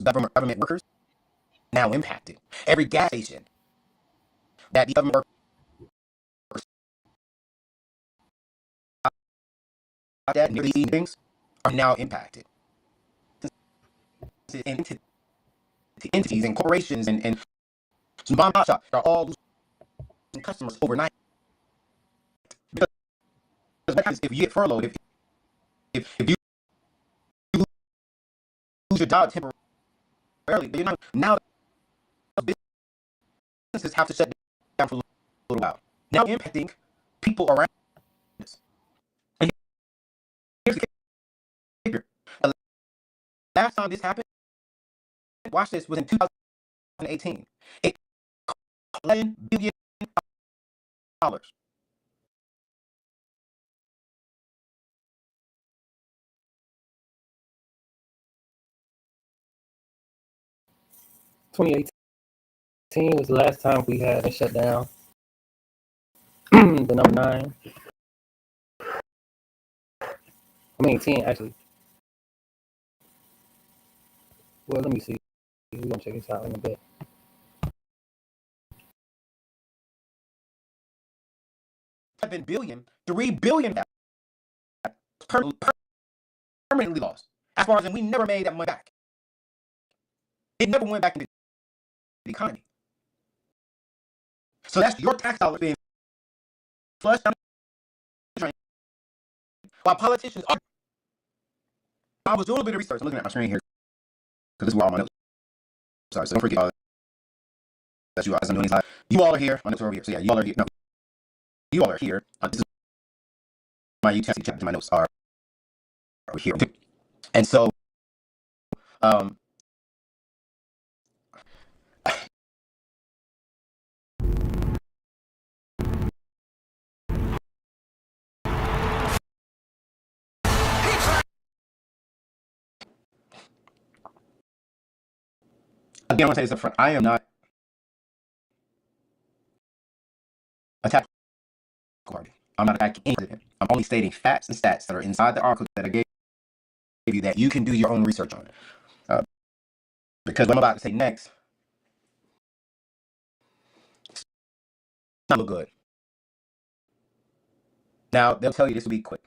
government workers now impacted. Every gas station that the government workers at near these things are now impacted. And entities and corporations and some bomb shops are all losing customers overnight. Because what happens if you get furloughed, if you lose your job temporarily, but now businesses have to shut down for a little while. Now impacting people around us. And here's the kicker. The last time this happened, watch this, was in 2018. It cost $11 billion. 2018 was the last time we had a shutdown. The number 9. I mean 10 actually. Well, let me see. We're gonna check this out in a bit. $7 billion, $3 billion permanently lost. As far as we never made that money back. It never went back into the economy. So that's your tax dollars being flushed down the drain. While politicians are. I was doing a bit of research. I'm looking at my screen here because this is where all my notes. Sorry, so don't forget that you guys. I'm doing these live. You all are here. My notes are over here. So yeah, you all are here. No, you all are here. This is my YouTube chat. My notes are over here. And so, again, I want to say this up front. I am not attacking party. I'm not attacking any president. I'm only stating facts and stats that are inside the article that I gave you that you can do your own research on. Because what I'm about to say next, it's not look good. Now, they'll tell you this will be quick.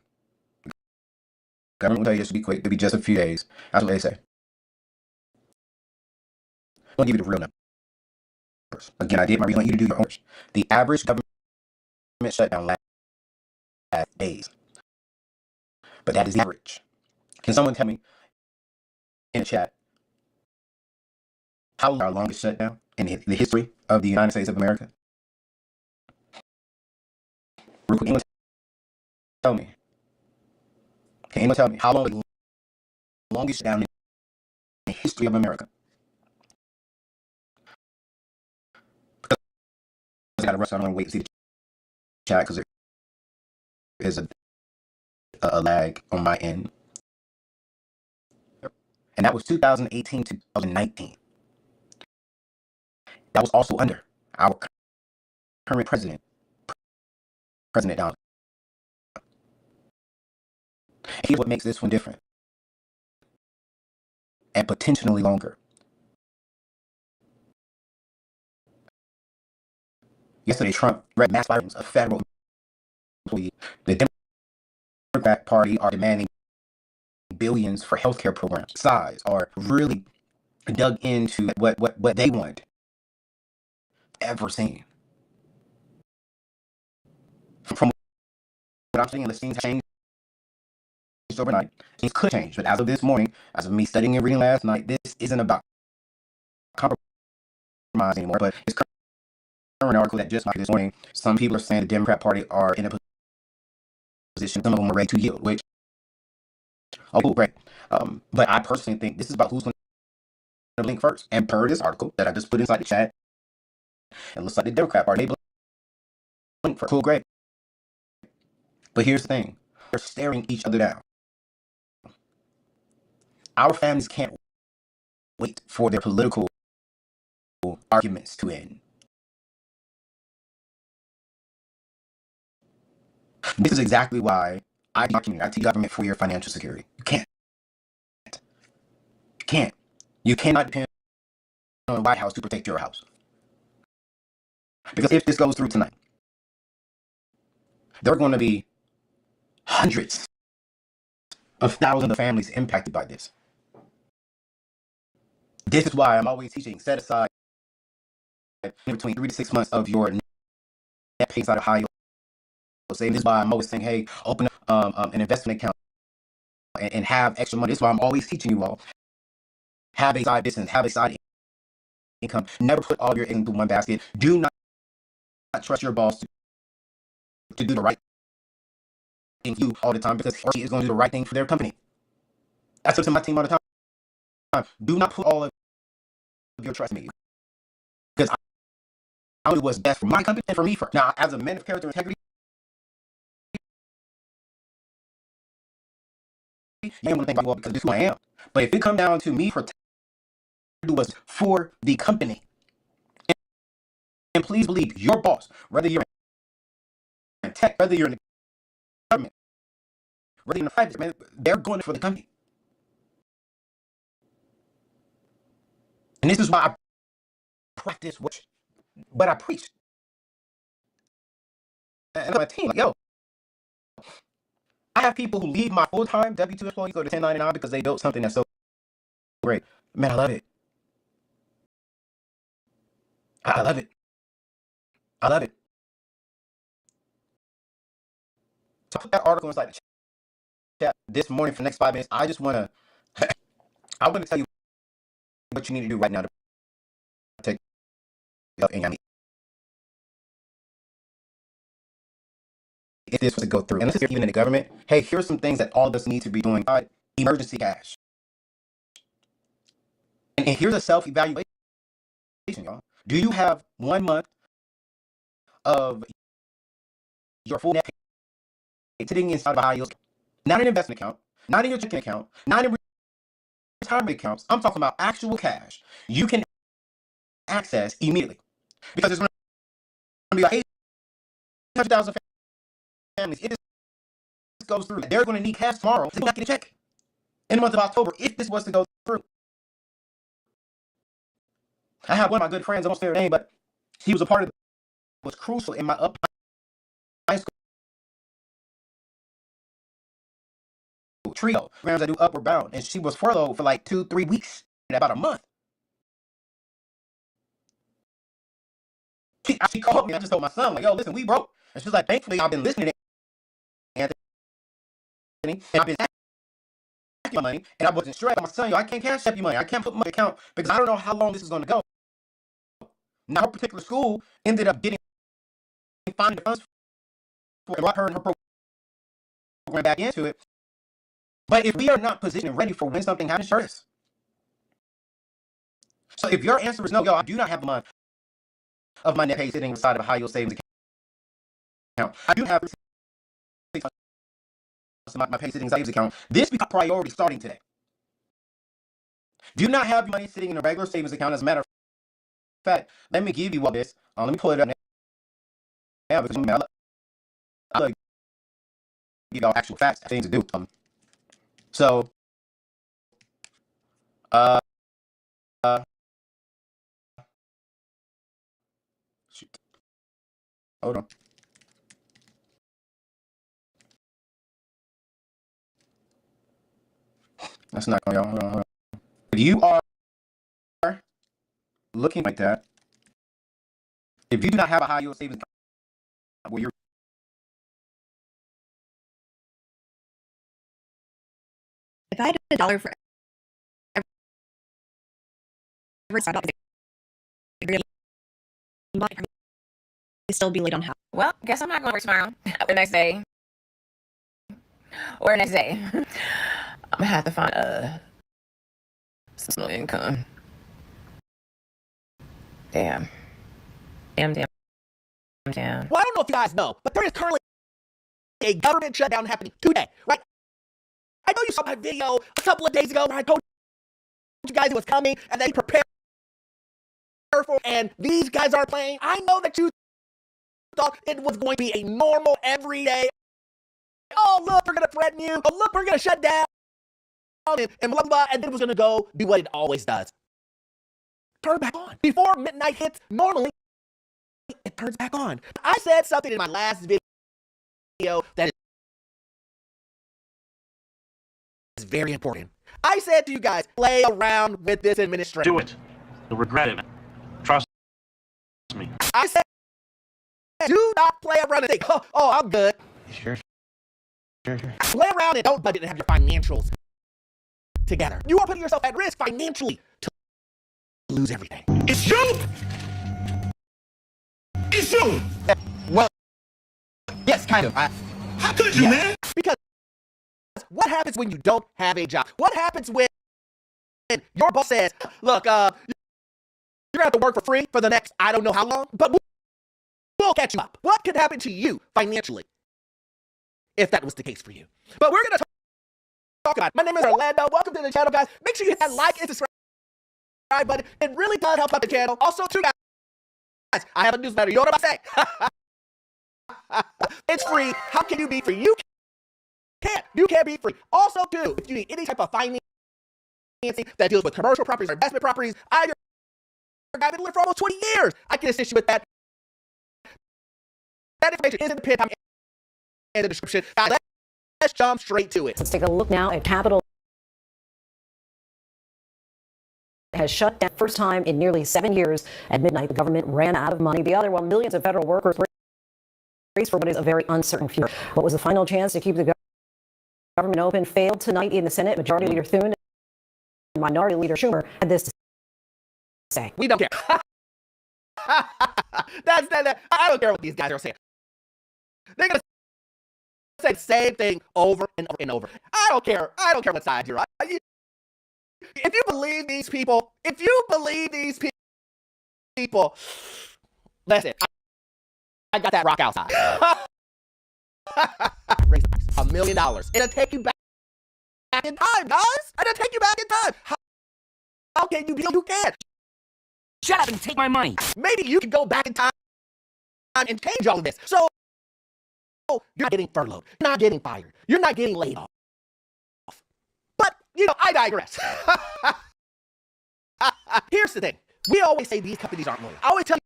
Government will tell you this will be quick. It'll be just a few days. That's what they say. I'll give you the real numbers. Again, I did my research. I want you to do your own research. The average government shutdown lasts days. But that is the average. Can someone tell me in the chat how long our longest shutdown in the history of the United States of America? Real quick, anyone tell me. Can anyone tell me how long the longest shutdown in the history of America? Because I got to rush. I don't want to wait to see the chat because there is a lag on my end. And that was 2018 to 2019. That was also under our current President Donald. And here's what makes this one different and potentially longer. Yesterday, Trump read mass firings of federal employees. The Democrat Party are demanding billions for healthcare programs. Sides are really dug into what they want ever seen. From what I'm saying, the scenes have changed overnight. Things could change, but as of this morning, as of me studying and reading last night, this isn't about compromise anymore. But it's current article that just this morning, some people are saying the Democrat Party are in a position, some of them are ready to yield, which, oh, cool, great. But I personally think this is about who's going to blink first. And per this article that I just put inside the chat, it looks like the Democrat Party, they blink first. Cool, great. But here's the thing. They're staring each other down. Our families can't wait for their political arguments to end. This is exactly why I teach government for your financial security. You can't. You can't. You cannot depend on the White House to protect your house. Because if this goes through tonight, there are going to be hundreds of thousands of families impacted by this. This is why I'm always teaching, set aside between 3 to 6 months of your net pay inside of high savings. This is why I'm always saying, hey, open up an investment account and have extra money. This is why I'm always teaching you all. Have a side business, have a side income. Never put all your eggs into one basket. Do not trust your boss to do the right thing for you all the time, because he or she is going to do the right thing for their company. I tell to my team all the time. Do not put all of your trust in me, because I do what's best for my company and for me first. Now, as a man of character and integrity, you ain't want to think about, well, because this is who I am. But if it comes down to me do what's for the company, and please believe your boss, whether you're in tech, whether you're in the government, whether you're in the private, man, they're going for the company. And this is why I practice what I preach. And my team, like, yo, I have people who leave my full-time W-2 employees, go to 1099 because they built something that's so great. Man, I love it. I love it. I love it. So I put that article inside the chat this morning for the next 5 minutes. I just want to, I want to tell you what you need to do right now to protect yourself and your needs. If this was to go through, and this is even in the government, hey, here's some things that all of us need to be doing. Emergency cash. And here's a self-evaluation, y'all. Do you have 1 month of your full net pay sitting inside of a high yield, not an investment account, not in your checking account, not in retirement accounts? I'm talking about actual cash you can access immediately, because there's going to be like 800,000 families. If this goes through, they're going to need cash tomorrow to get a check in the month of October if this was to go through. I have one of my good friends, I won't say her name, but she was a part of it, was crucial in my high school trio programs I do Upward Bound, and she was furloughed for like 2-3 weeks, in about a month. She called me. I just told my son, like, yo, listen, we broke. And she's like, thankfully, I've been listening to Anthony, and I've been asking my money, and I wasn't stressed. My son, yo, I can't cash up your money. I can't put my account because I don't know how long this is going to go. Now, her particular school ended up finding the funds for, and brought her and her program back into it. But if we are not positioned and ready for when something happens, sure is. So if your answer is no, yo, I do not have the month of my net pay sitting inside of a high yield savings account. I do have my pay sitting savings account. This becomes priority starting today. Do not have your money sitting in a regular savings account. As a matter of fact, let me give you all this. Let me pull it up now, because I love give y'all actual facts, things to do. So, shoot. Hold on. That's not going, y'all. Hold on. If you are looking like that, if you do not have a high yield savings account where you're if I had $1 for every startup, still be late on half. Well, guess I'm not going to work tomorrow. The next day. Or the next day. I'm gonna have to find some income. Damn. Damn. Well, I don't know if you guys know, but there is currently a government shutdown happening today, right? I know you saw my video a couple of days ago where I told you guys it was coming and they prepare for, and these guys are playing. I know that you thought it was going to be a normal everyday, oh, look, we're going to threaten you. Oh, look, we're going to shut down. and blah, blah, blah, and then it was going to go do what it always does. Turn back on. Before midnight hits, normally, it turns back on. I said something in my last video that is very important. I said to you guys, play around with this administration. Do it. You'll regret it. Trust me. I said, do not play around and think, oh, I'm good. Sure. Play around and don't budget and have your financials together. You are putting yourself at risk financially to lose everything. It's you! It's you! Well, yes, kind of. How could you, man? Because what happens when you don't have a job? What happens when your boss says, look, you're gonna have to work for free for the next, I don't know how long, but we'll catch you up. What could happen to you financially if that was the case for you? But we're gonna talk about it. My name is Orlando. Welcome to the channel, guys. Make sure you hit that like and subscribe button. It really does help out the channel. Also, too, guys, I have a newsletter. You know what I'm saying? It's free. How can you be free? You can't be free. Also, too, if you need any type of financing that deals with commercial properties or investment properties, I've been doing it for almost 20 years. I can assist you with that. That information is in the pin comment and the description. Guys, let's jump straight to it. Let's take a look now at Capitol. Has shut down first time in nearly 7 years. At midnight, the government ran out of money. The other one, millions of federal workers braced for what is a very uncertain future. What was the final chance to keep the government open failed tonight in the Senate. Majority Leader Thune and Minority Leader Schumer had this to say. We don't care. I don't care what these guys are saying. They're going to say the same thing over and over and over. I don't care what side you're on. If you believe these people, listen, I got that rock outside. Raise the price. $1 million. It'll take you back in time, guys. It'll take you back in time. How can you be? You can't. Shut up and take my money. Maybe you can go back in time and change all of this. So you're not getting furloughed. You're not getting fired. You're not getting laid off. But, I digress. Here's the thing. We always say these companies aren't loyal. I always tell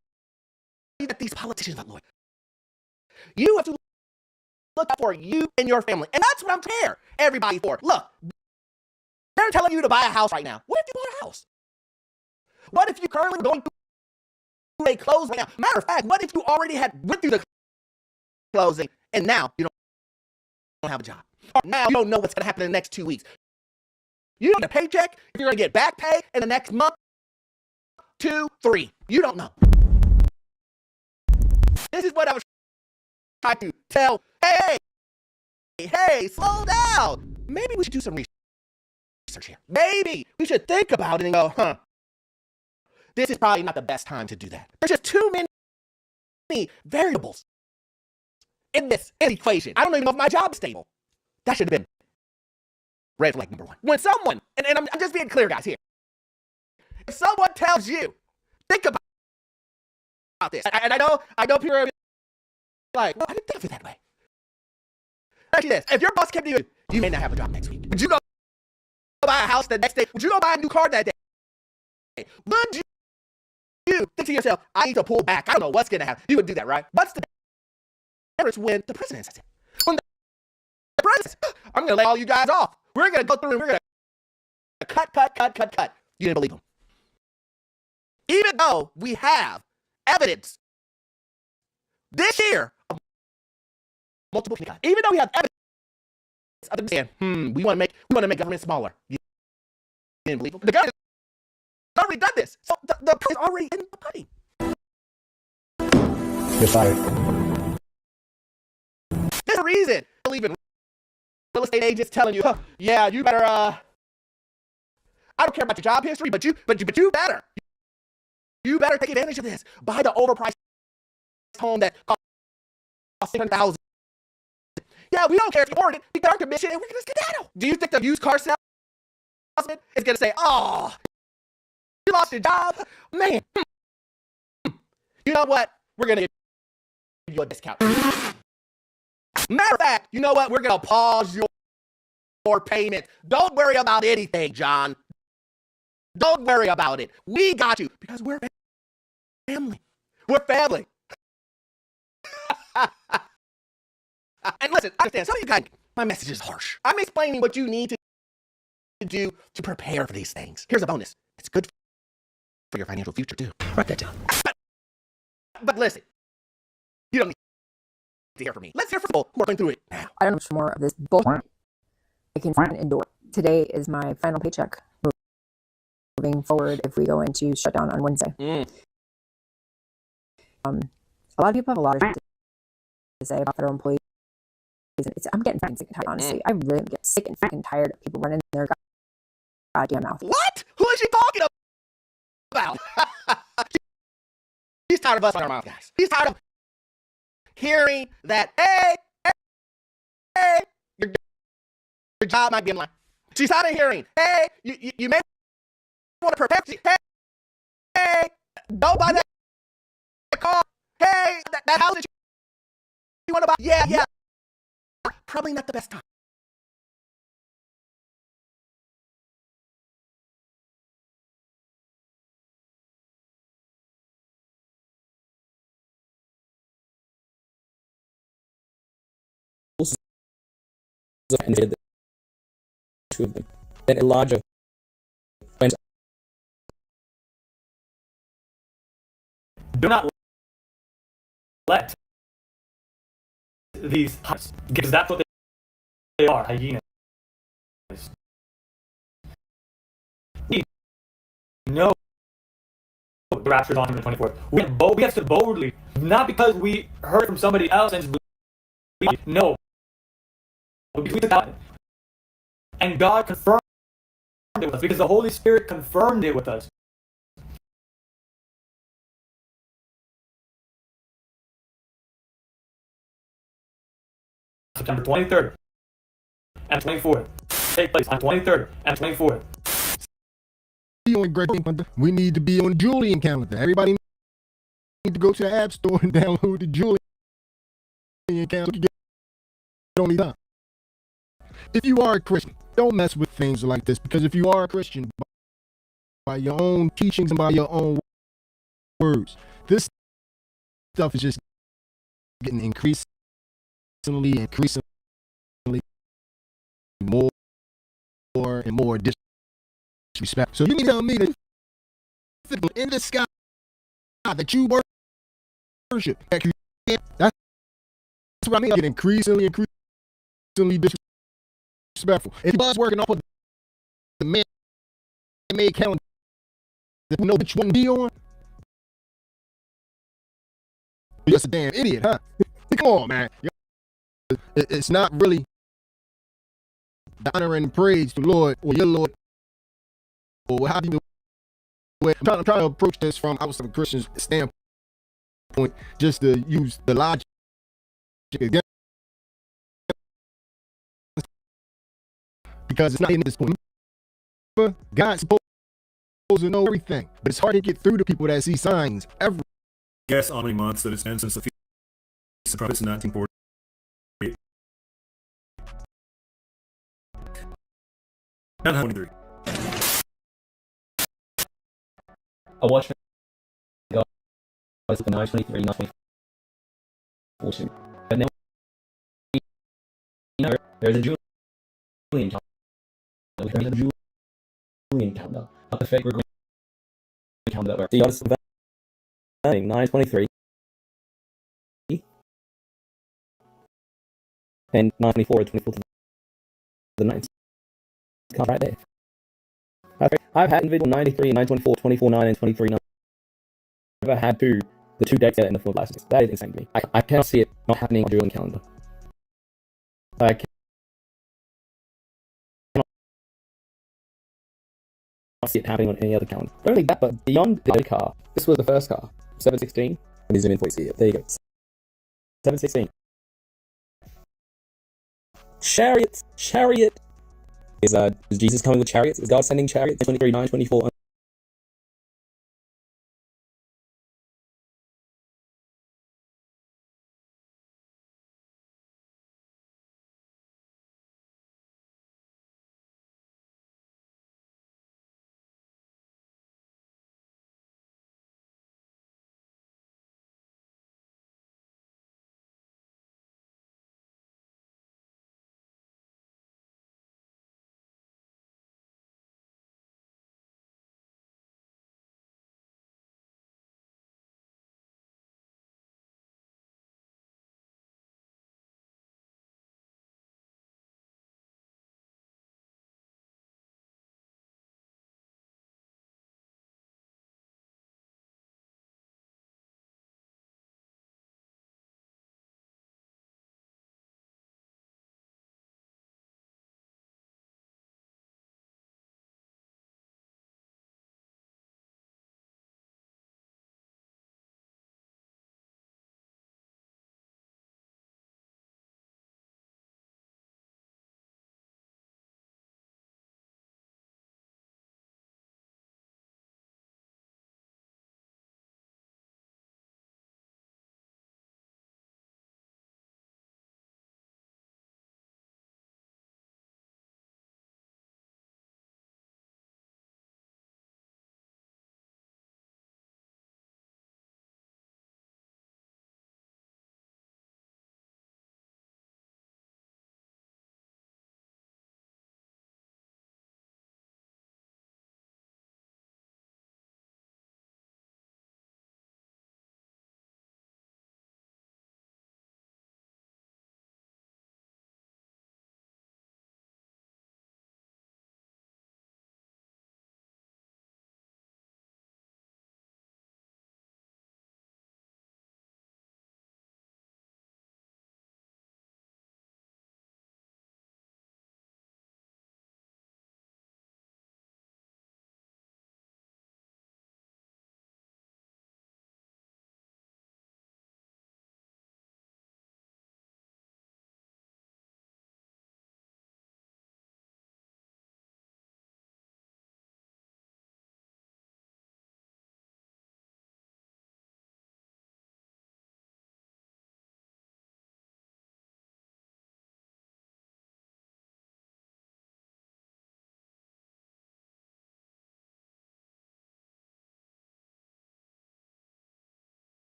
you that these politicians aren't loyal. You have to look out for you and your family. And that's what I'm here, everybody, for. Look, they're telling you to buy a house right now. What if you bought a house? What if you currently going through a closing right now? Matter of fact, what if you already went through the closing and now you don't have a job? Or now you don't know what's going to happen in the next 2 weeks. You don't get a paycheck. If you're going to get back pay in the next month, 2, 3. You don't know. This is what I was trying to tell. Hey, slow down. Maybe we should do some research here. Maybe we should think about it and go, this is probably not the best time to do that. There's just too many variables in this equation. I don't even know if my job's stable. That should have been red flag number 1. When someone, and I'm just being clear, guys, here. If someone tells you, think about this. And I know people are like, well, I didn't think of it that way. Actually, this. If your boss came to you, you may not have a job next week. Would you go buy a house the next day? Would you go buy a new car that day? Would you think to yourself, I need to pull back. I don't know what's going to happen. You would do that, right? What's the difference when the president says it? When the president says, I'm going to lay all you guys off. We're going to go through and we're going to cut. You didn't believe him. Even though we have evidence this year of multiple people, even though we have evidence of them saying, we want to make government smaller. You didn't believe him. The government has already done this. So the proof is already in the pudding. You're fired. There's a reason. Believe in real estate agents telling you, yeah, you better. I don't care about your job history, but you better. You better take advantage of this. Buy the overpriced home that costs $600,000. Yeah, we don't care if you afford it. We got our commission and we're going to skedaddle. Do you think the used car salesman is going to say, oh, you lost your job? Man. You know what? We're going to give you a discount. Matter of fact, you know what? We're going to pause your more payment. Don't worry about anything, John. Don't worry about it. We got you because we're family. We're family. And listen, I understand, some of you guys, my message is harsh. I'm explaining what you need to do to prepare for these things. Here's a bonus. It's good for your financial future, too. Write that down. But listen, you don't need to hear from me. Let's hear from people who are going through it now. I don't know much more of this bullshit I can endure. Today is my final paycheck. Moving forward, if we go into shutdown on Wednesday. A lot of people have a lot of shit to say about federal employees. And I'm getting fucking sick and tired, honestly. I really get sick and fucking tired of people running their goddamn mouth. What? Who is she talking about? She's tired of us on our mouth, guys. She's tired of hearing that, hey, your job might be in line. She's tired of hearing, hey, you may want to protect you. Hey, don't buy that car. Hey, that house that you want to buy. Yeah. Probably not the best time. And did the two of them. Then Elijah went. Do not let these hyenas, because that's what they are, hyenas. We know the rapture is on the 24th. We have to boldly, not because we heard from somebody else and no, because we took God, and God confirmed it with us, because the Holy Spirit confirmed it with us. September 23rd and 24th take place on 23rd and 24th. We need to be on the Julian calendar. Everybody need to go to the App Store and download the Julian calendar. Get on the time. If you are a Christian, don't mess with things like this, because if you are a Christian, by your own teachings and by your own words, this stuff is just getting increasingly more and more disrespect. So you need to tell me that in the sky that you worship, that's what I mean. Get increasingly disrespectful. If you was working off of the man-made calendar that you know which one to be on, you're just a damn idiot, huh? Come on, man. It's not really the honor and praise to Lord or your Lord, or how do you? I'm trying to approach this from outside of a Christian standpoint, just to use the logic again, because it's not in this point. God's supposed to know everything, but it's hard to get through to people that see signs every. Guess how many months that it's been since the Feast of Trumpets in 1948? 923. I watched guys for 923, 924, but now there's a Julian calendar. There's a Julian calendar, not the fake Gregorian calendar that works. The odds of that 923 and 924 to the 9th. It's right there. I've had individual 93 and 924, 24, 9, and 23, 9. I've never had the two dates in the full license. That is insane to me. I cannot see it not happening on Julian calendar. I cannot see it happening on any other calendar. Not only that, but beyond the car, this was the first car, 716. Let me zoom in for you. See it. There you go. 716. Chariot. Is Jesus coming with chariots? Is God sending chariots? 23, 9, 24.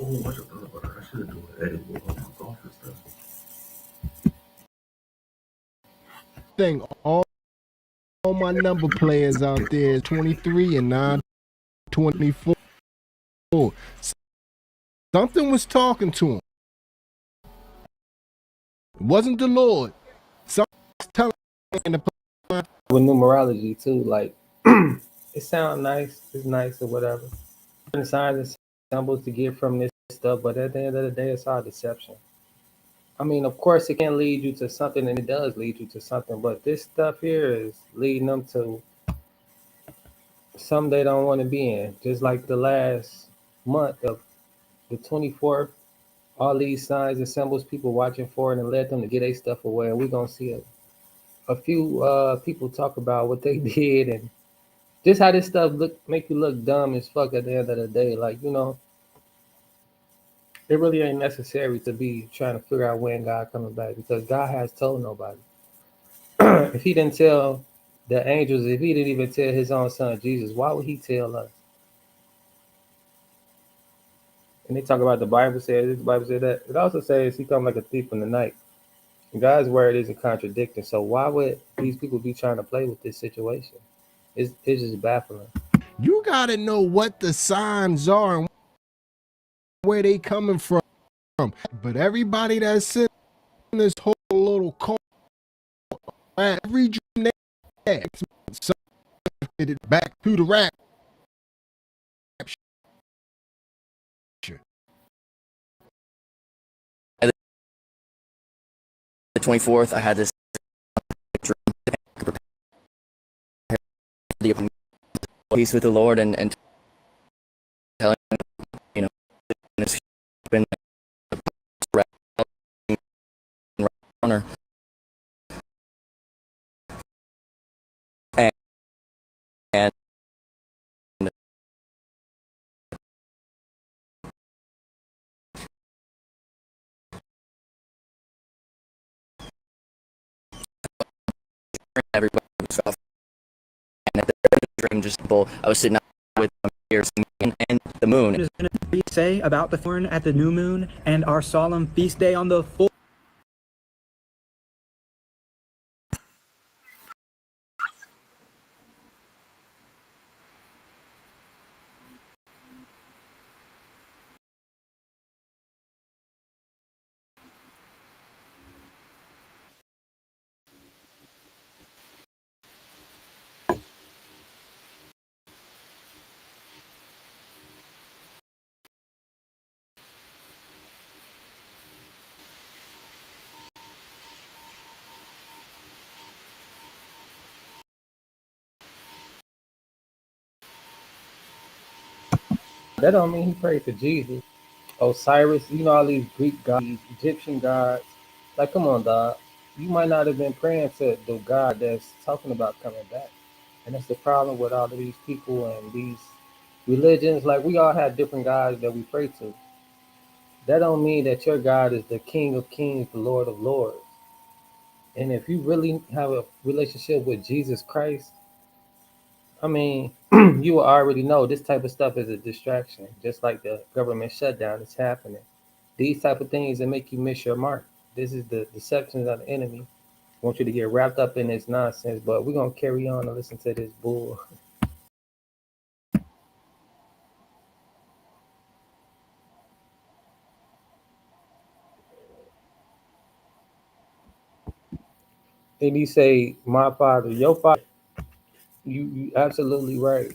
whole bunch of thought about it. I should have done an edit with all my golf and stuff. Thing, all my number players out there is 23 and 924. Something was talking to him. It wasn't the Lord. Something was telling him with numerology too, like it sounds nice, it's nice or whatever. Different signs and symbols to get from this stuff, but at the end of the day, it's all deception. I mean, of course, it can lead you to something, and it does lead you to something, but this stuff here is leading them to something they don't want to be in. Just like the last month of the 24th, all these signs and symbols people watching for it and led them to get their stuff away. And we're gonna see a few people talk about what they did and just how this stuff make you look dumb as fuck at the end of the day. Like, you know, it really ain't necessary to be trying to figure out when God coming back because God has told nobody. If he didn't tell the angels, if he didn't even tell his own son Jesus, why would he tell us? And they talk about the Bible says this, the Bible said that. It also says he come like a thief in the night. And God's word isn't contradicting. So why would these people be trying to play with this situation? It's just baffling. you gotta know what the signs are and where they coming from. But everybody that's in this whole little cult, every dream they had, it back to the rapture. The 24th, I had this peace with the Lord and telling him, you know, it's been honor. And everybody was off. And at the dream, just I was sitting out with my ears and the moon. What is going to say about the thorn at the new moon and our solemn feast day on the full? That don't mean he prayed to Jesus. Osiris, you know, all these Greek gods, Egyptian gods. Like, come on, dog. You might not have been praying to the God that's talking about coming back. And that's the problem with all of these people and these religions. Like, we all have different gods that we pray to. That don't mean that your God is the King of Kings, the Lord of Lords. And if you really have a relationship with Jesus Christ, I mean, you will already know this type of stuff is a distraction, just like the government shutdown is happening. These type of things that make you miss your mark. This is the deceptions of the enemy. Want you to get wrapped up in this nonsense, but we're gonna carry on and listen to this bull. And he say, "My father, your father." You absolutely right.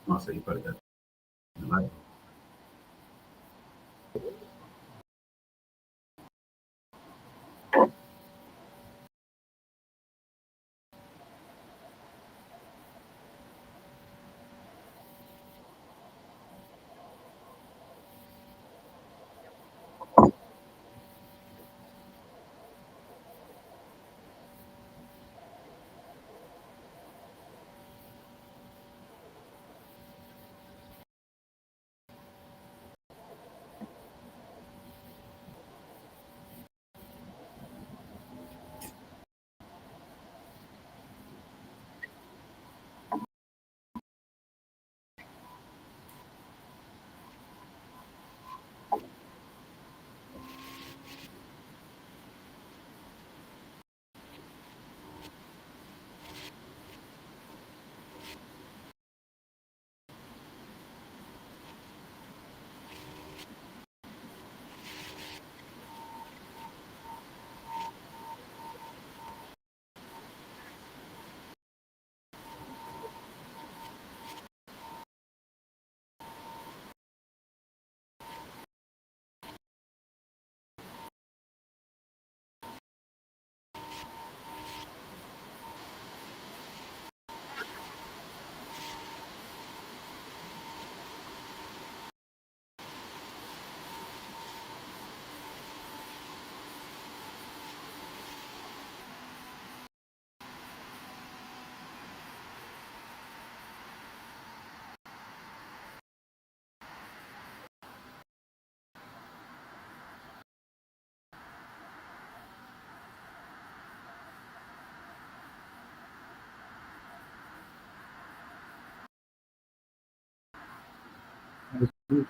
Oh, so you probably got the light.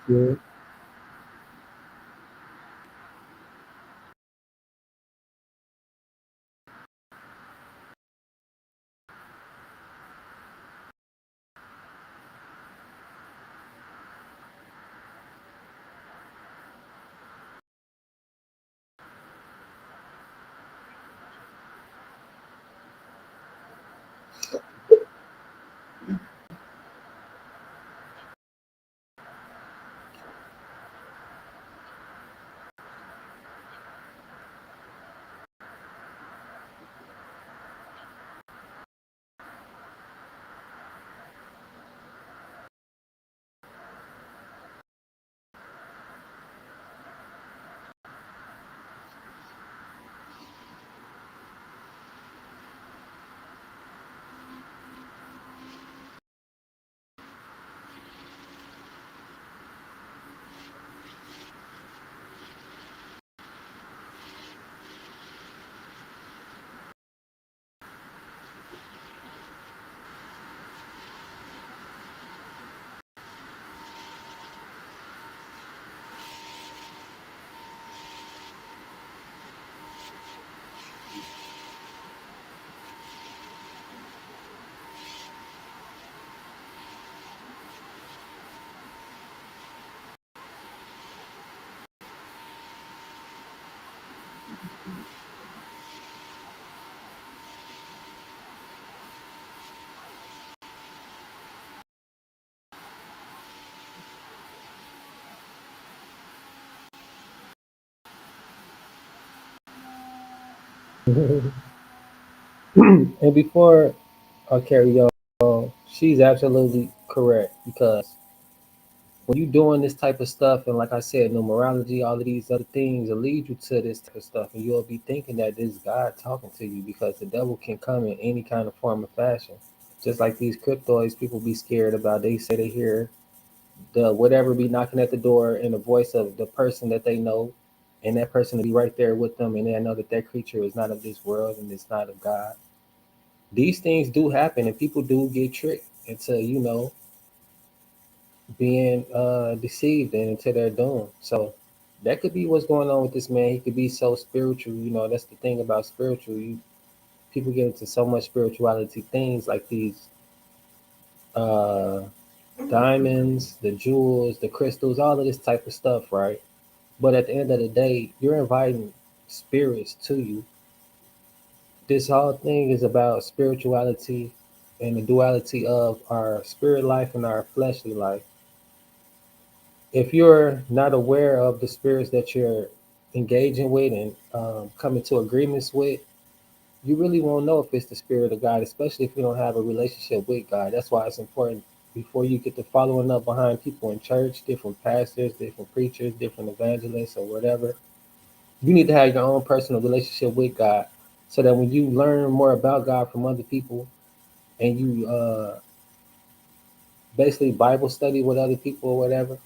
Good. And before I carry on, she's absolutely correct because when you're doing this type of stuff, and like I said, numerology, all of these other things will lead you to this type of stuff, and you'll be thinking that this God talking to you because the devil can come in any kind of form of fashion. Just like these cryptoids, people be scared about. They say they hear the whatever be knocking at the door in the voice of the person that they know, and that person will be right there with them, and they know that that creature is not of this world and it's not of God. These things do happen, and people do get tricked into being deceived and into their doom. So that could be what's going on with this man. He could be so spiritual. That's the thing about spiritual. People get into so much spirituality things like these uh, diamonds, the jewels, the crystals, all of this type of stuff, right? But at the end of the day, you're inviting spirits to you. This whole thing is about spirituality and the duality of our spirit life and our fleshly life. If you're not aware of the spirits that you're engaging with and coming to agreements with, you really won't know if it's the spirit of God, especially if you don't have a relationship with God. That's why it's important before you get to following up behind people in church, different pastors, different preachers, different evangelists, or whatever. You need to have your own personal relationship with God so that when you learn more about God from other people and you basically Bible study with other people or whatever,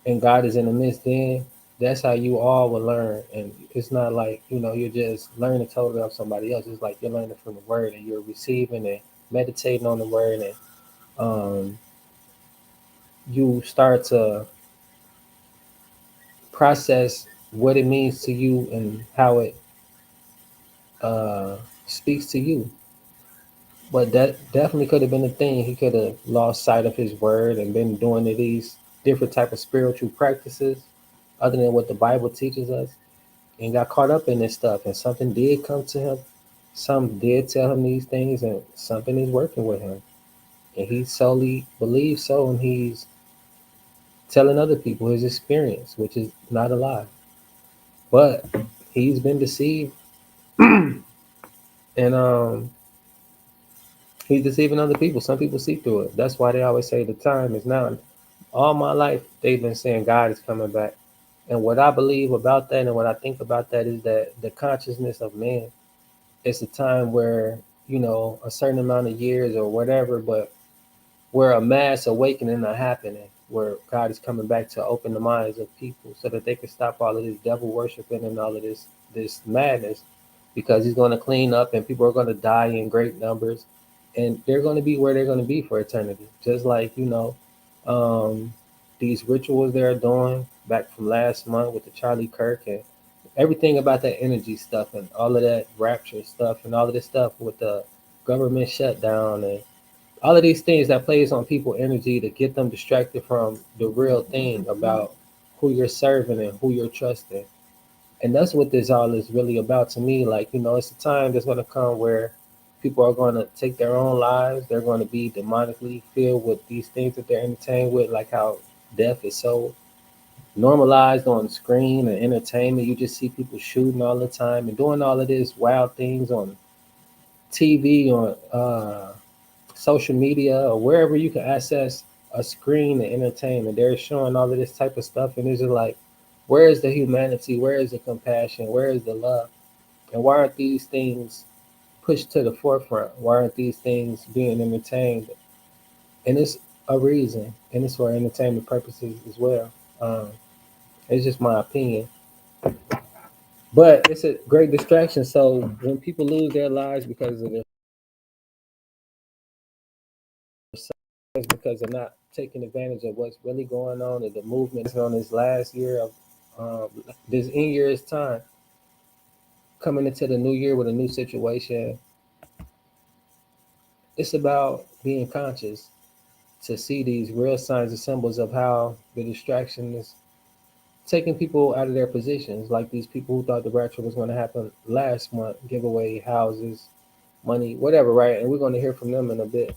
and God is in the midst, then that's how you all will learn. And it's not like, you're just learning totally off somebody else. It's like you're learning from the word and you're receiving and meditating on the word, and you start to process what it means to you and how it uh, speaks to you. But that definitely could have been a thing. He could have lost sight of his word and been doing these different type of spiritual practices other than what the Bible teaches us, and got caught up in this stuff. And something did come to him. Some did tell him these things, and something is working with him. And he solely believes so, and he's telling other people his experience, which is not a lie. But he's been deceived, and he's deceiving other people. Some people see through it. That's why they always say the time is now. All my life, they've been saying God is coming back. And what I believe about that and what I think about that is that the consciousness of man, it's a time where, a certain amount of years or whatever, but where a mass awakening are happening, where God is coming back to open the minds of people so that they can stop all of this devil worshiping and all of this madness, because he's going to clean up and people are going to die in great numbers, and they're going to be where they're going to be for eternity. Just like, um, these rituals they're doing back from last month with the Charlie Kirk and everything about that energy stuff and all of that rapture stuff and all of this stuff with the government shutdown and all of these things that plays on people energy to get them distracted from the real thing about who you're serving and who you're trusting. And that's what this all is really about to me. Like, it's a time that's going to come where people are going to take their own lives. They're going to be demonically filled with these things that they're entertained with, like how death is so normalized on screen and entertainment. You just see people shooting all the time and doing all of this wild things on TV, on social media, or wherever you can access a screen and entertainment. They're showing all of this type of stuff, and it's just like, where is the humanity? Where is the compassion? Where is the love? And why aren't these things pushed to the forefront? Why aren't these things being entertained? And it's a reason, and it's for entertainment purposes as well. Um, it's just my opinion, but it's a great distraction. So when people lose their lives because of because they're not taking advantage of what's really going on and the movement on this last year of this in year's time, coming into the new year with a new situation. It's about being conscious to see these real signs and symbols of how the distraction is taking people out of their positions, like these people who thought the rapture was going to happen last month, give away houses, money, whatever, right? And we're going to hear from them in a bit.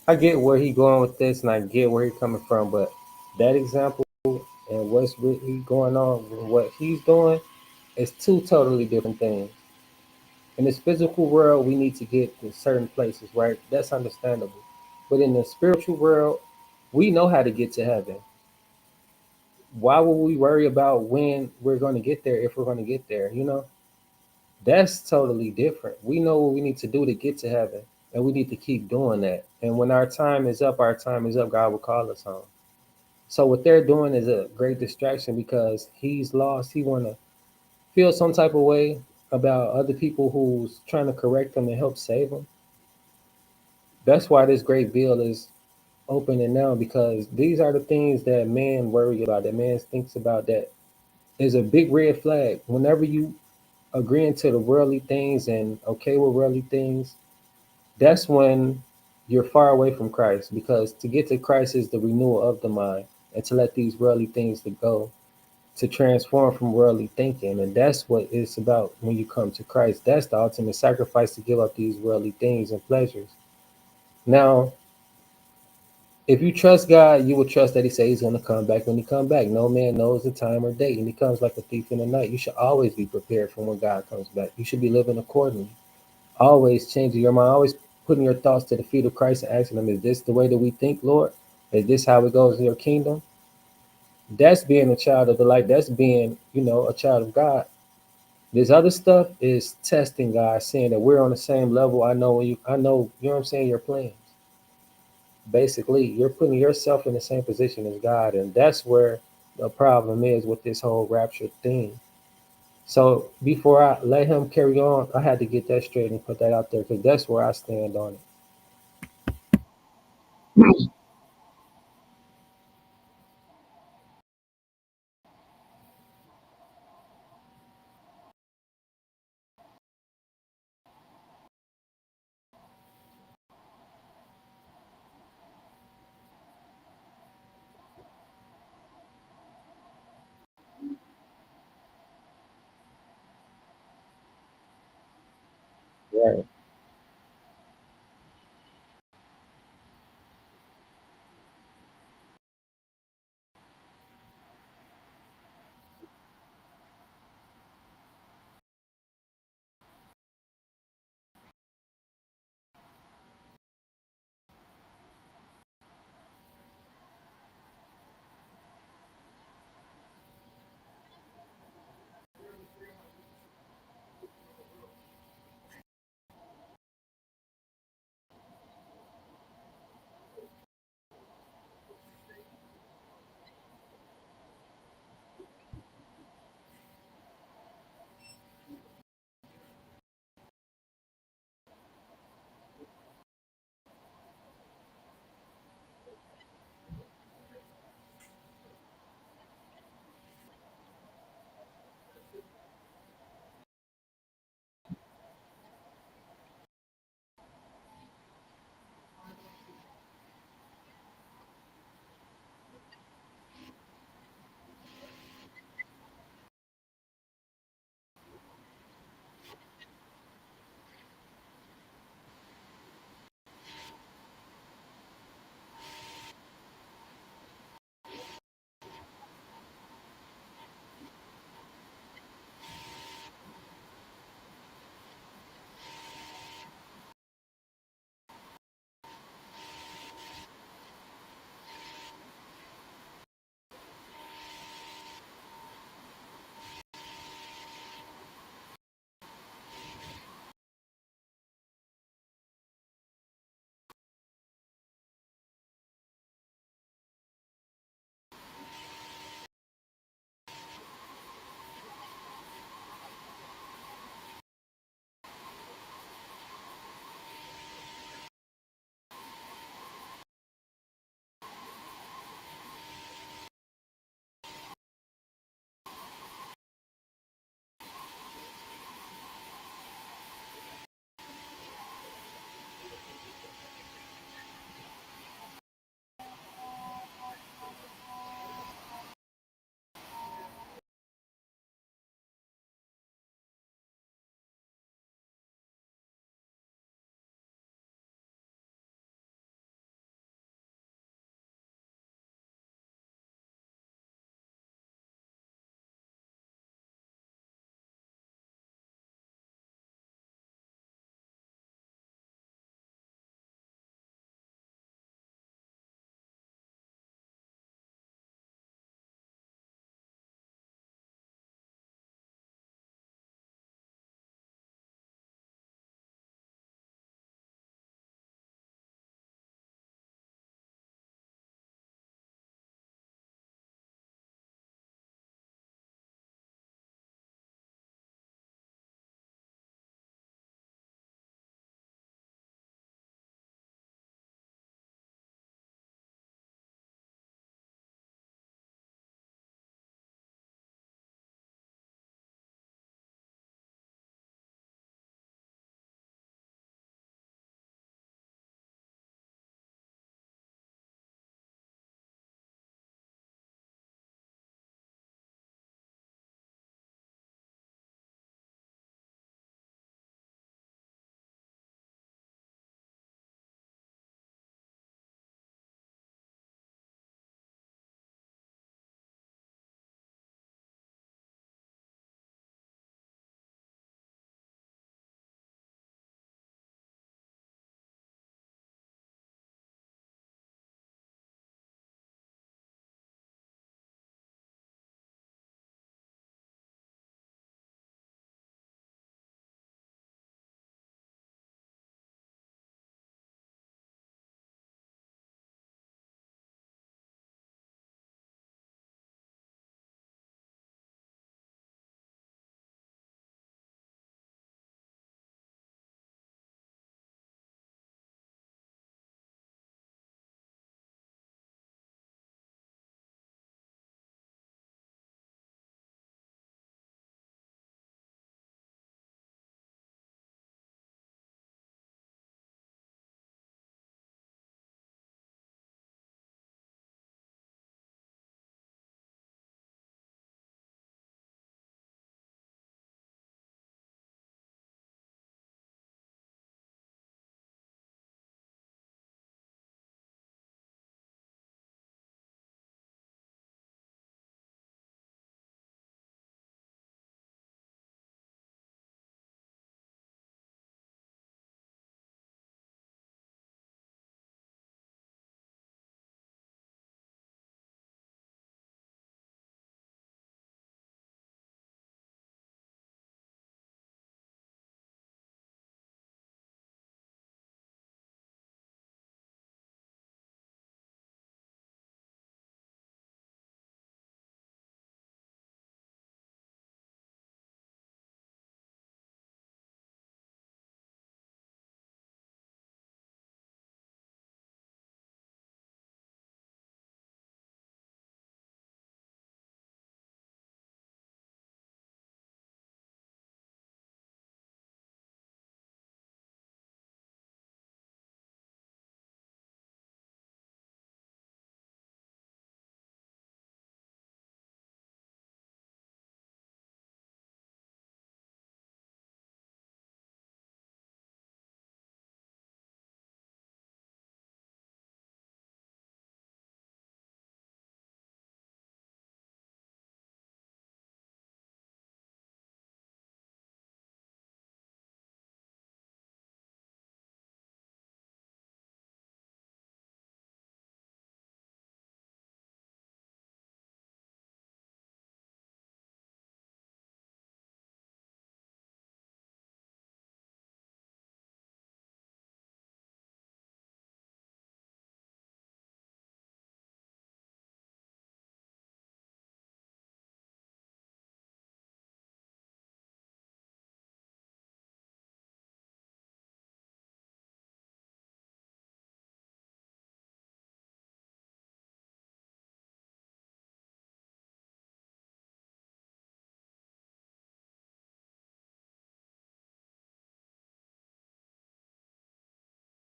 I get where he going with this, and I get where he coming from, but that example and what's really going on with what he's doing is two totally different things. In this physical world, we need to get to certain places, right? That's understandable. But in the spiritual world, we know how to get to heaven. Why would we worry about when we're going to get there if we're going to get there? You know, that's totally different. We know what we need to do to get to heaven, and we need to keep doing that. And when our time is up, our time is up. God will call us home. So what they're doing is a great distraction because he's lost. He want to feel some type of way about other people who's trying to correct him and help save him. That's why this great bill is open and now because these are the things that man worry about, that man thinks about, that is a big red flag. Whenever you agreeing to the worldly things and okay with worldly things, that's when you're far away from Christ because to get to Christ is the renewal of the mind and to let these worldly things to go, to transform from worldly thinking. And that's what it's about when you come to Christ. That's the ultimate sacrifice to give up these worldly things and pleasures. Now, if you trust God, you will trust that He says He's going to come back when He come back. No man knows the time or date, and He comes like a thief in the night. You should always be prepared for when God comes back. You should be living accordingly. Always changing your mind. Always putting your thoughts to the feet of Christ and asking Him, "Is this the way that we think, Lord? Is this how it goes in Your kingdom?" That's being a child of the light. That's being, a child of God. This other stuff is testing God, saying that we're on the same level. I know, you know what I'm saying, your plans. Basically, you're putting yourself in the same position as God, and that's where the problem is with this whole rapture thing. So before I let him carry on, I had to get that straight and put that out there because that's where I stand on it. Right.